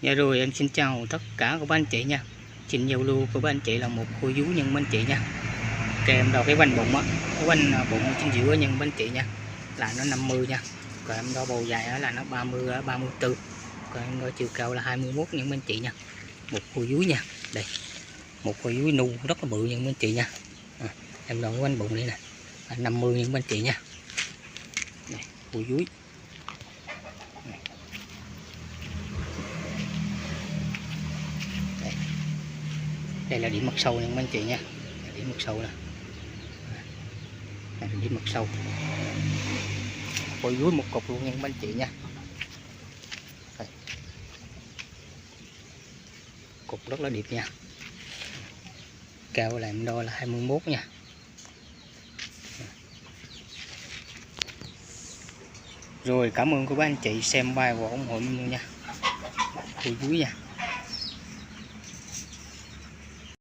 Dạ rồi, em xin chào tất cả các anh chị nha. Xin giao lưu của các anh chị là một cô vú nhân anh chị nha. Kèm đầu cái quanh bụng á, cái quanh bụng trên giữa nhân anh chị nha, là nó 50 nha. Còn em đo bầu dài là nó 30 34. Còn em đo chiều cao là 21 nhân anh chị nha. Một cô vú nha. Đây. Một cô vú nu rất là bự nhân anh chị nha. Em đo cái quanh bụng này nè. 50 nhân anh chị nha. Đây, cô vú. Đây là điểm mặt sâu nha anh chị nha. Điểm mặt sâu nè. Đây là điểm mặt sâu. Bôi dưới một cục luôn nha anh chị nha. Đây. Cục rất là đẹp nha. Cao là em đo là 21 nha. Rồi, cảm ơn các anh chị xem bài và ủng hộ mình nha. Bôi dưới nha.